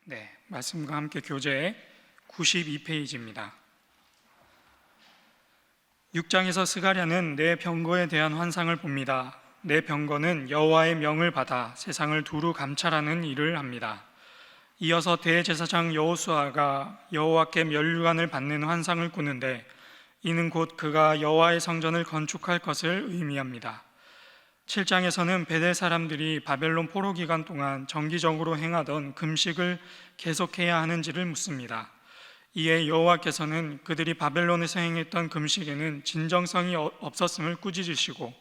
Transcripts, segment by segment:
네, 말씀과 함께 교재 92페이지입니다. 6장에서 스가랴는 내 병거에 대한 환상을 봅니다. 내 병거는 여호와의 명을 받아 세상을 두루 감찰하는 일을 합니다. 이어서 대제사장 여호수아가 여호와께 면류관을 받는 환상을 꾸는데 이는 곧 그가 여호와의 성전을 건축할 것을 의미합니다. 7장에서는 베델 사람들이 바벨론 포로 기간 동안 정기적으로 행하던 금식을 계속해야 하는지를 묻습니다. 이에 여호와께서는 그들이 바벨론에서 행했던 금식에는 진정성이 없었음을 꾸짖으시고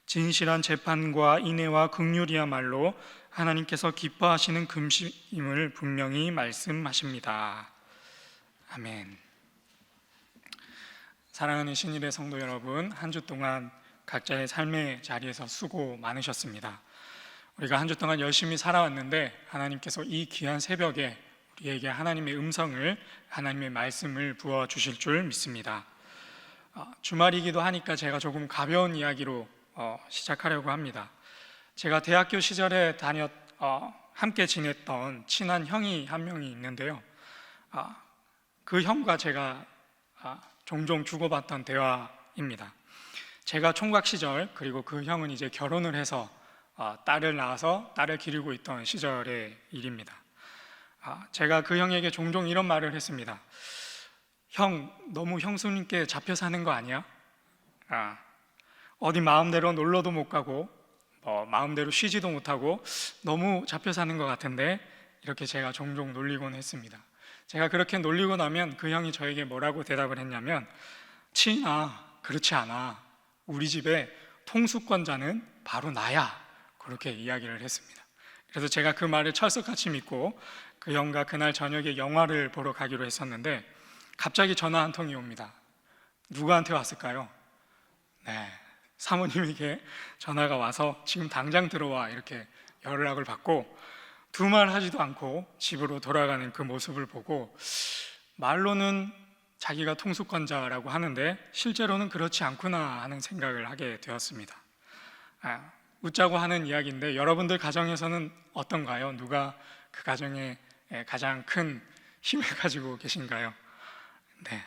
진실한 재판과 인애와 긍휼이야말로 하나님께서 기뻐하시는 금식임을 분명히 말씀하십니다. 아멘. 사랑하는 신일의 성도 여러분, 한 주 동안 각자의 삶의 자리에서 수고 많으셨습니다. 우리가 한 주 동안 열심히 살아왔는데 하나님께서 이 귀한 새벽에 우리에게 하나님의 음성을, 하나님의 말씀을 부어주실 줄 믿습니다. 주말이기도 하니까 제가 조금 가벼운 이야기로 시작하려고 합니다. 제가 대학교 시절에 함께 지냈던 친한 형이 한 명이 있는데요. 그 형과 제가 종종 주고받던 대화입니다. 제가 총각 시절, 그리고 그 형은 이제 결혼을 해서 딸을 낳아서 딸을 기르고 있던 시절의 일입니다. 제가 그 형에게 종종 이런 말을 했습니다. 형, 너무 형수님께 잡혀 사는 거 아니야? 어디 마음대로 놀러도 못 가고 마음대로 쉬지도 못하고 너무 잡혀 사는 것 같은데, 이렇게 제가 종종 놀리곤 했습니다. 제가 그렇게 놀리고 나면 그 형이 저에게 뭐라고 대답을 했냐면, 치인아, 그렇지 않아. 우리 집에 통수권자는 바로 나야. 그렇게 이야기를 했습니다. 그래서 제가 그 말을 철석같이 믿고 그 형과 그날 저녁에 영화를 보러 가기로 했었는데, 갑자기 전화 한 통이 옵니다. 누구한테 왔을까요? 네, 사모님에게 전화가 와서 지금 당장 들어와, 이렇게 연락을 받고 두 말 하지도 않고 집으로 돌아가는 그 모습을 보고, 말로는 자기가 통수권자라고 하는데 실제로는 그렇지 않구나 하는 생각을 하게 되었습니다. 웃자고 하는 이야기인데 여러분들 가정에서는 어떤가요? 누가 그 가정에 가장 큰 힘을 가지고 계신가요? 네.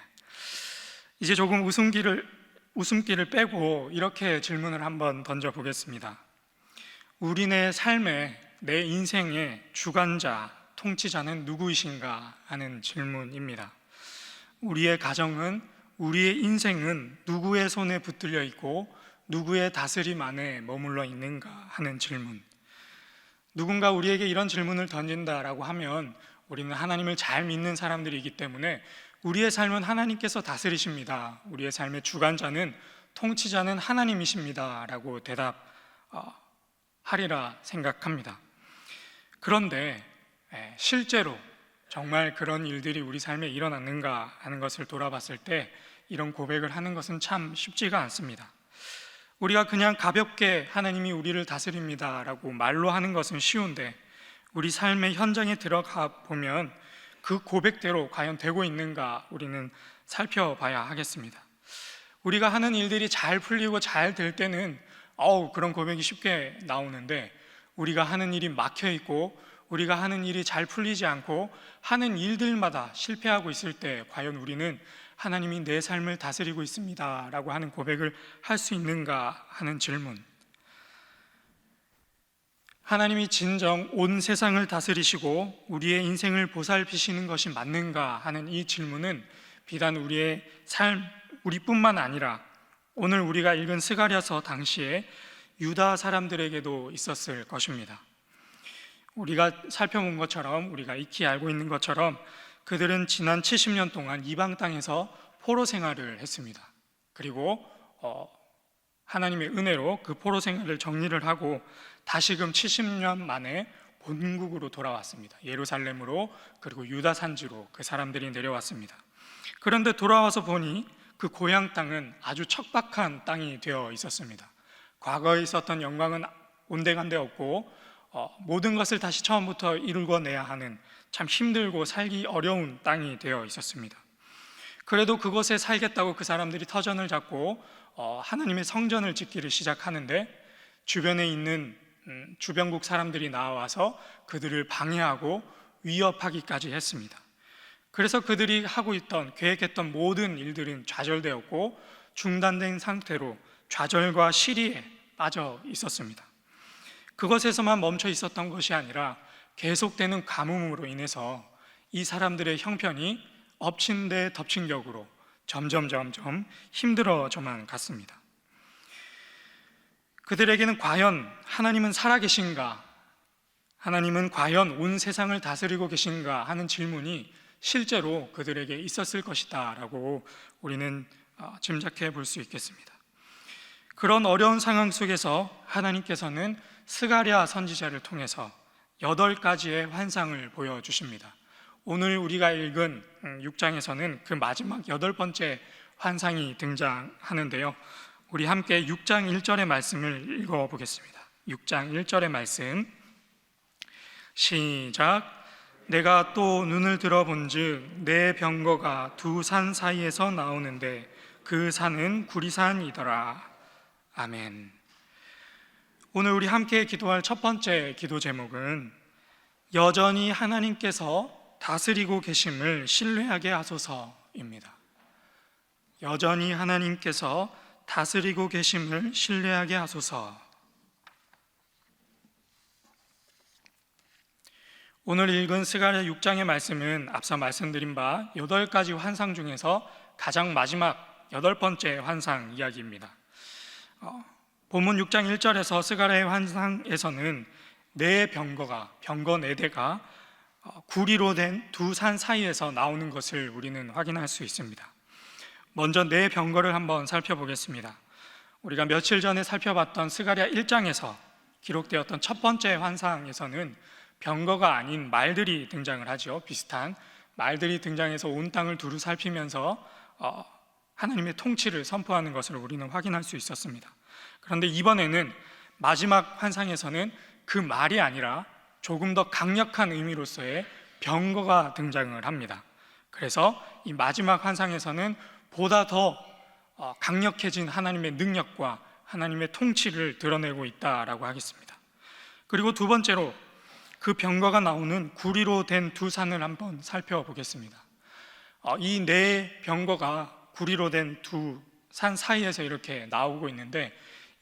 이제 조금 웃음기를 빼고 이렇게 질문을 한번 던져보겠습니다. 우리네 삶에, 내 인생의 주관자, 통치자는 누구이신가 하는 질문입니다. 우리의 가정은, 우리의 인생은 누구의 손에 붙들려 있고 누구의 다스림 안에 머물러 있는가 하는 질문. 누군가 우리에게 이런 질문을 던진다라고 하면 우리는 하나님을 잘 믿는 사람들이기 때문에 우리의 삶은 하나님께서 다스리십니다, 우리의 삶의 주관자는, 통치자는 하나님이십니다 라고 대답하리라 생각합니다. 그런데 실제로 정말 그런 일들이 우리 삶에 일어났는가 하는 것을 돌아봤을 때 이런 고백을 하는 것은 참 쉽지가 않습니다. 우리가 그냥 가볍게 하나님이 우리를 다스립니다 라고 말로 하는 것은 쉬운데, 우리 삶의 현장에 들어가 보면 그 고백대로 과연 되고 있는가 우리는 살펴봐야 하겠습니다. 우리가 하는 일들이 잘 풀리고 잘 될 때는 그런 고백이 쉽게 나오는데, 우리가 하는 일이 막혀있고 우리가 하는 일이 잘 풀리지 않고 하는 일들마다 실패하고 있을 때 과연 우리는 하나님이 내 삶을 다스리고 있습니다 라고 하는 고백을 할 수 있는가 하는 질문. 하나님이 진정 온 세상을 다스리시고 우리의 인생을 보살피시는 것이 맞는가 하는 이 질문은 비단 우리의 삶, 우리뿐만 아니라 오늘 우리가 읽은 스가랴서 당시에 유다 사람들에게도 있었을 것입니다. 우리가 살펴본 것처럼, 우리가 익히 알고 있는 것처럼 그들은 지난 70년 동안 이방 땅에서 포로 생활을 했습니다. 그리고 하나님의 은혜로 그 포로 생활을 정리를 하고 다시금 70년 만에 본국으로 돌아왔습니다. 예루살렘으로, 그리고 유다 산지로 그 사람들이 내려왔습니다. 그런데 돌아와서 보니 그 고향 땅은 아주 척박한 땅이 되어 있었습니다. 과거에 있었던 영광은 온데간데 없고 모든 것을 다시 처음부터 이루어내야 하는 참 힘들고 살기 어려운 땅이 되어 있었습니다. 그래도 그곳에 살겠다고 그 사람들이 터전을 잡고 하나님의 성전을 짓기를 시작하는데, 주변에 있는 주변국 사람들이 나와서 그들을 방해하고 위협하기까지 했습니다. 그래서 그들이 하고 있던, 계획했던 모든 일들은 좌절되었고 중단된 상태로 좌절과 시리에 빠져 있었습니다. 그것에서만 멈춰 있었던 것이 아니라 계속되는 가뭄으로 인해서 이 사람들의 형편이 엎친 데 덮친 격으로 점점 힘들어져만 갔습니다. 그들에게는 과연 하나님은 살아계신가, 하나님은 과연 온 세상을 다스리고 계신가 하는 질문이 실제로 그들에게 있었을 것이다 라고 우리는 짐작해 볼 수 있겠습니다. 그런 어려운 상황 속에서 하나님께서는 스가랴 선지자를 통해서 8가지의 환상을 보여주십니다. 오늘 우리가 읽은 6장에서는 그 마지막 8번째 환상이 등장하는데요, 우리 함께 6장 1절의 말씀을 읽어보겠습니다. 6장 1절의 말씀 시작. 내가 또 눈을 들어본즉 내 병거가 두 산 사이에서 나오는데 그 산은 구리산이더라. 아멘. 오늘 우리 함께 기도할 첫 번째 기도 제목은 여전히 하나님께서 다스리고 계심을 신뢰하게 하소서입니다. 여전히 하나님께서 다스리고 계심을 신뢰하게 하소서. 오늘 읽은 스가랴 6장의 말씀은 앞서 말씀드린 바 8가지 환상 중에서 가장 마지막 8번째 환상 이야기입니다. 본문 6장 1절에서 스가랴의 환상에서는 네 병거 4대가 구리로 된 두 산 사이에서 나오는 것을 우리는 확인할 수 있습니다. 먼저 네 병거를 한번 살펴보겠습니다. 우리가 며칠 전에 살펴봤던 스가랴 1장에서 기록되었던 첫 번째 환상에서는 병거가 아닌 말들이 등장을 하죠. 비슷한 말들이 등장해서 온 땅을 두루 살피면서 하나님의 통치를 선포하는 것을 우리는 확인할 수 있었습니다. 그런데 이번에는 마지막 환상에서는 그 말이 아니라 조금 더 강력한 의미로서의 병거가 등장을 합니다. 그래서 이 마지막 환상에서는 보다 더 강력해진 하나님의 능력과 하나님의 통치를 드러내고 있다라고 하겠습니다. 그리고 두 번째로 그 병거가 나오는 구리로 된 두 산을 한번 살펴보겠습니다. 이 네 병거가 구리로 된 두 산 사이에서 이렇게 나오고 있는데,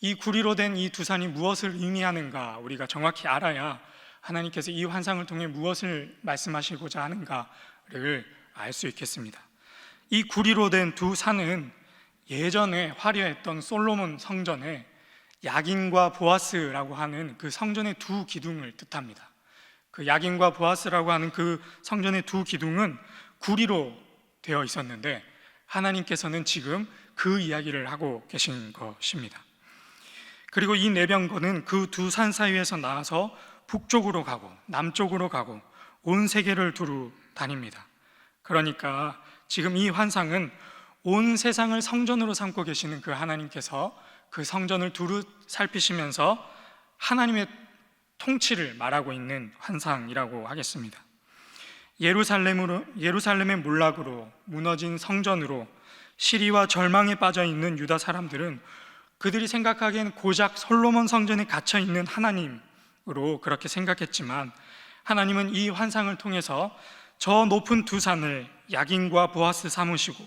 이 구리로 된 이 두 산이 무엇을 의미하는가 우리가 정확히 알아야 하나님께서 이 환상을 통해 무엇을 말씀하시고자 하는가를 알 수 있겠습니다. 이 구리로 된 두 산은 예전에 화려했던 솔로몬 성전의 야긴과 보아스라고 하는 그 성전의 두 기둥을 뜻합니다. 그 야긴과 보아스라고 하는 그 성전의 두 기둥은 구리로 되어 있었는데 하나님께서는 지금 그 이야기를 하고 계신 것입니다. 그리고 이 네 병거는 그 두 산 사이에서 나와서 북쪽으로 가고 남쪽으로 가고 온 세계를 두루 다닙니다. 그러니까 지금 이 환상은 온 세상을 성전으로 삼고 계시는 그 하나님께서 그 성전을 두루 살피시면서 하나님의 통치를 말하고 있는 환상이라고 하겠습니다. 예루살렘의 몰락으로 무너진 성전으로 시리와 절망에 빠져 있는 유다 사람들은 그들이 생각하기엔 고작 솔로몬 성전에 갇혀 있는 하나님으로 그렇게 생각했지만, 하나님은 이 환상을 통해서 저 높은 두 산을 야긴과 보아스 삼으시고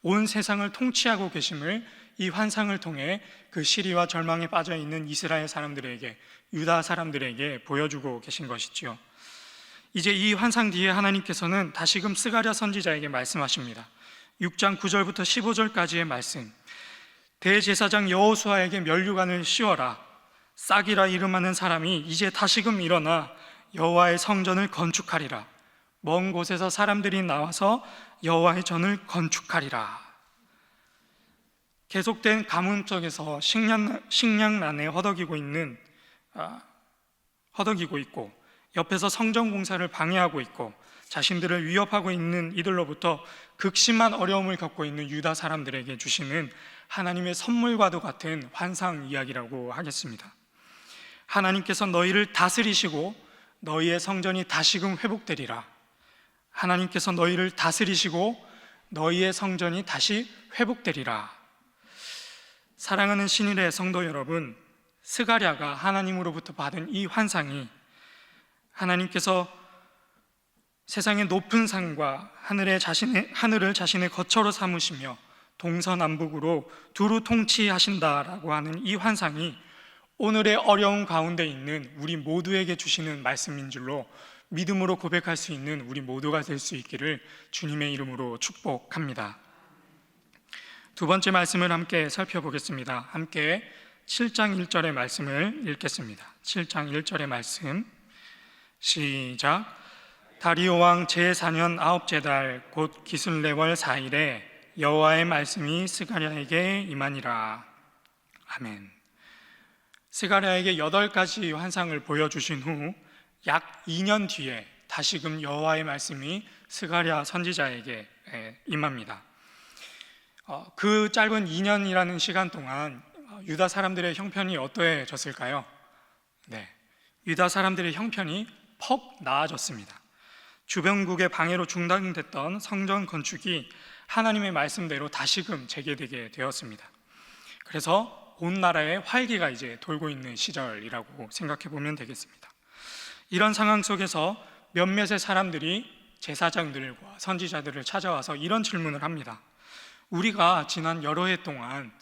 온 세상을 통치하고 계심을 이 환상을 통해 그 시리와 절망에 빠져 있는 이스라엘 사람들에게, 유다 사람들에게 보여주고 계신 것이지요. 이제 이 환상 뒤에 하나님께서는 다시금 스가랴 선지자에게 말씀하십니다. 6장 9절부터 15절까지의 말씀. 대제사장 여호수아에게 면류관을 씌워라. 싹이라 이름하는 사람이 이제 다시금 일어나 여호와의 성전을 건축하리라. 먼 곳에서 사람들이 나와서 여호와의 전을 건축하리라. 계속된 가뭄 속에서 식량난에 허덕이고 있고, 옆에서 성전 공사를 방해하고 있고 자신들을 위협하고 있는 이들로부터 극심한 어려움을 겪고 있는 유다 사람들에게 주시는 하나님의 선물과도 같은 환상 이야기라고 하겠습니다. 하나님께서 너희를 다스리시고 너희의 성전이 다시금 회복되리라. 하나님께서 너희를 다스리시고 너희의 성전이 다시 회복되리라. 사랑하는 신일의 성도 여러분, 스가랴가 하나님으로부터 받은 이 환상이 하나님께서 세상의 높은 산과 하늘을 자신의 거처로 삼으시며 동서남북으로 두루 통치하신다라고 하는 이 환상이 오늘의 어려운 가운데 있는 우리 모두에게 주시는 말씀인 줄로 믿음으로 고백할 수 있는 우리 모두가 될 수 있기를 주님의 이름으로 축복합니다. 두 번째 말씀을 함께 살펴보겠습니다. 함께 7장 1절의 말씀을 읽겠습니다. 7장 1절의 말씀 시작. 다리오 왕 제4년 아홉째 달 곧 기슬레월 4일에 여호와의 말씀이 스가랴에게 임하니라. 아멘. 스가랴에게 8가지 환상을 보여주신 후 약 2년 뒤에 다시금 여호와의 말씀이 스가랴 선지자에게 임합니다. 그 짧은 2년이라는 시간 동안 유다 사람들의 형편이 어떠해졌을까요? 네, 유다 사람들의 형편이 퍽 나아졌습니다. 주변국의 방해로 중단됐던 성전 건축이 하나님의 말씀대로 다시금 재개되게 되었습니다. 그래서 온 나라에 활기가 이제 돌고 있는 시절이라고 생각해 보면 되겠습니다. 이런 상황 속에서 몇몇의 사람들이 제사장들과 선지자들을 찾아와서 이런 질문을 합니다. 우리가 지난 여러 해 동안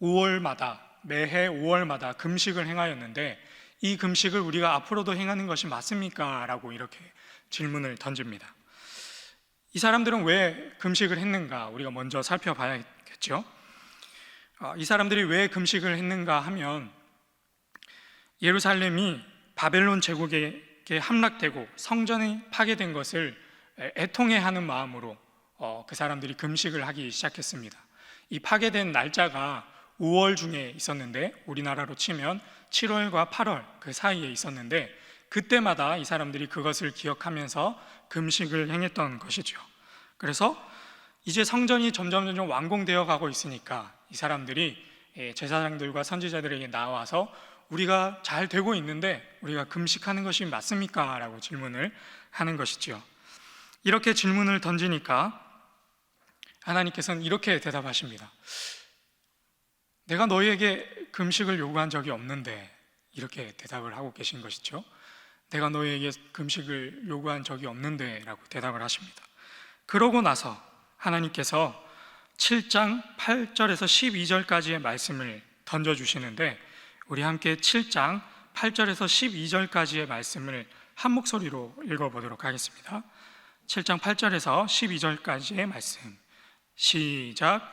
5월마다 매해 5월마다 금식을 행하였는데 이 금식을 우리가 앞으로도 행하는 것이 맞습니까? 라고 이렇게 질문을 던집니다. 이 사람들은 왜 금식을 했는가? 우리가 먼저 살펴봐야겠죠. 이 사람들이 왜 금식을 했는가 하면 예루살렘이 바벨론 제국에게 함락되고 성전이 파괴된 것을 애통해하는 마음으로 그 사람들이 금식을 하기 시작했습니다. 이 파괴된 날짜가 5월 중에 있었는데 우리나라로 치면 7월과 8월 그 사이에 있었는데 그때마다 이 사람들이 그것을 기억하면서 금식을 행했던 것이죠. 그래서 이제 성전이 점점 완공되어 가고 있으니까 이 사람들이 제사장들과 선지자들에게 나와서 우리가 잘 되고 있는데 우리가 금식하는 것이 맞습니까? 라고 질문을 하는 것이죠. 이렇게 질문을 던지니까 하나님께서는 이렇게 대답하십니다. 내가 너희에게 금식을 요구한 적이 없는데, 이렇게 대답을 하고 계신 것이죠. 내가 너희에게 금식을 요구한 적이 없는데 라고 대답을 하십니다. 그러고 나서 하나님께서 7장 8절에서 12절까지의 말씀을 던져주시는데 우리 함께 7장 8절에서 12절까지의 말씀을 한 목소리로 읽어보도록 하겠습니다. 7장 8절에서 12절까지의 말씀 시작.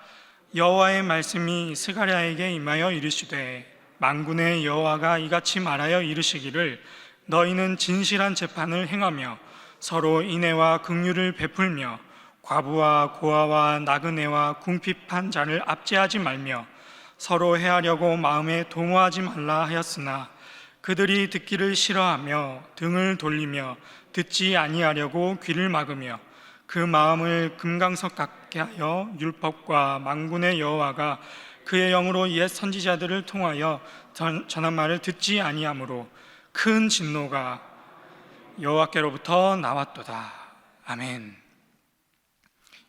여호와의 말씀이 스가랴에게 임하여 이르시되 만군의 여호와가 이같이 말하여 이르시기를 너희는 진실한 재판을 행하며 서로 인애와 긍휼을 베풀며 과부와 고아와 나그네와 궁핍한 자를 압제하지 말며 서로 해하려고 마음에 도모하지 말라 하였으나 그들이 듣기를 싫어하며 등을 돌리며 듣지 아니하려고 귀를 막으며 그 마음을 금강석 같게 하여 율법과 만군의 여호와가 그의 영으로 옛 선지자들을 통하여 전한 말을 듣지 아니하므로 큰 진노가 여호와께로부터 나왔도다. 아멘.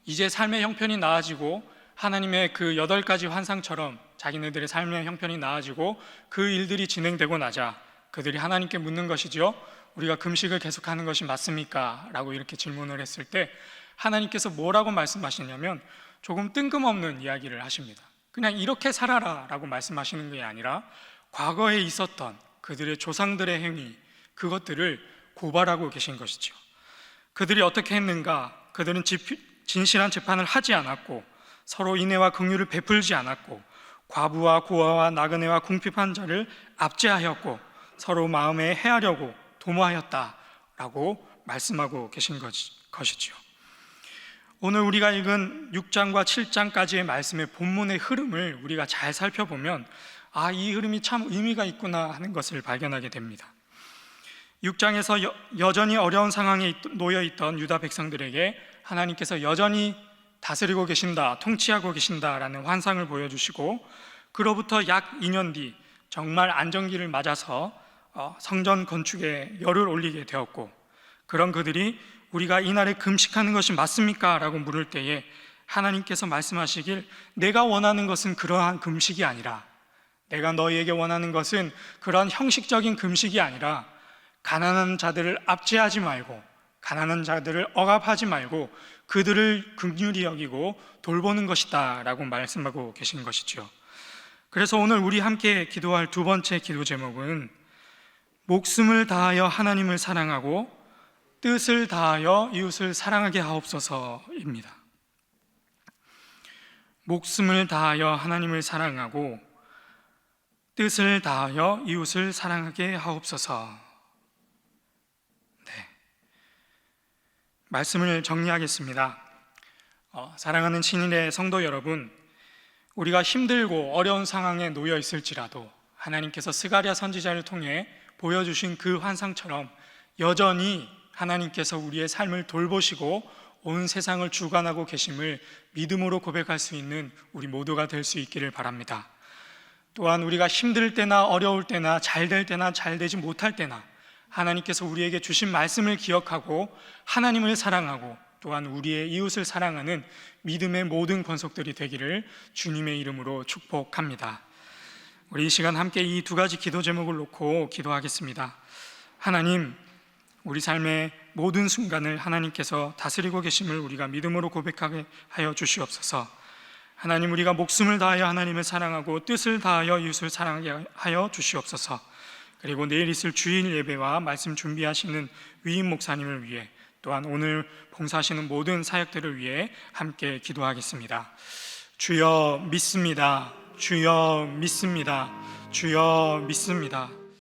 이제 삶의 형편이 나아지고 하나님의 그 8가지 환상처럼 자기네들의 삶의 형편이 나아지고 그 일들이 진행되고 나자 그들이 하나님께 묻는 것이죠. 우리가 금식을 계속하는 것이 맞습니까? 라고 이렇게 질문을 했을 때 하나님께서 뭐라고 말씀하시냐면 조금 뜬금없는 이야기를 하십니다. 그냥 이렇게 살아라 라고 말씀하시는 게 아니라 과거에 있었던 그들의 조상들의 행위, 그것들을 고발하고 계신 것이죠. 그들이 어떻게 했는가? 그들은 진실한 재판을 하지 않았고 서로 인애와 긍휼을 베풀지 않았고 과부와 고아와 나그네와 궁핍한 자를 압제하였고 서로 마음에 해하려고 도모하였다라고 말씀하고 계신 것이죠. 오늘 우리가 읽은 6장과 7장까지의 말씀의 본문의 흐름을 우리가 잘 살펴보면 이 흐름이 참 의미가 있구나 하는 것을 발견하게 됩니다. 6장에서 여전히 어려운 상황에 놓여 있던 유다 백성들에게 하나님께서 여전히 다스리고 계신다, 통치하고 계신다라는 환상을 보여주시고 그로부터 약 2년 뒤 정말 안정기를 맞아서 성전 건축에 열을 올리게 되었고 그런 그들이 우리가 이날에 금식하는 것이 맞습니까? 라고 물을 때에 하나님께서 말씀하시길 내가 원하는 것은 그러한 금식이 아니라 내가 너희에게 원하는 것은 그러한 형식적인 금식이 아니라 가난한 자들을 압제하지 말고 가난한 자들을 억압하지 말고 그들을 긍휼히 여기고 돌보는 것이다 라고 말씀하고 계신 것이죠. 그래서 오늘 우리 함께 기도할 두 번째 기도 제목은 목숨을 다하여 하나님을 사랑하고 뜻을 다하여 이웃을 사랑하게 하옵소서입니다. 목숨을 다하여 하나님을 사랑하고 뜻을 다하여 이웃을 사랑하게 하옵소서. 네. 말씀을 정리하겠습니다. 사랑하는 친일의 성도 여러분, 우리가 힘들고 어려운 상황에 놓여 있을지라도 하나님께서 스가랴 선지자를 통해 보여주신 그 환상처럼 여전히 하나님께서 우리의 삶을 돌보시고 온 세상을 주관하고 계심을 믿음으로 고백할 수 있는 우리 모두가 될 수 있기를 바랍니다. 또한 우리가 힘들 때나 어려울 때나 잘 될 때나 잘 되지 못할 때나 하나님께서 우리에게 주신 말씀을 기억하고 하나님을 사랑하고 또한 우리의 이웃을 사랑하는 믿음의 모든 권속들이 되기를 주님의 이름으로 축복합니다. 우리 이 시간 함께 이 두 가지 기도 제목을 놓고 기도하겠습니다. 하나님, 우리 삶의 모든 순간을 하나님께서 다스리고 계심을 우리가 믿음으로 고백하게 하여 주시옵소서. 하나님, 우리가 목숨을 다하여 하나님을 사랑하고 뜻을 다하여 이웃을 사랑하게 하여 주시옵소서. 그리고 내일 있을 주일 예배와 말씀 준비하시는 위임 목사님을 위해 또한 오늘 봉사하시는 모든 사역들을 위해 함께 기도하겠습니다. 주여 믿습니다. 주여 믿습니다. 주여 믿습니다.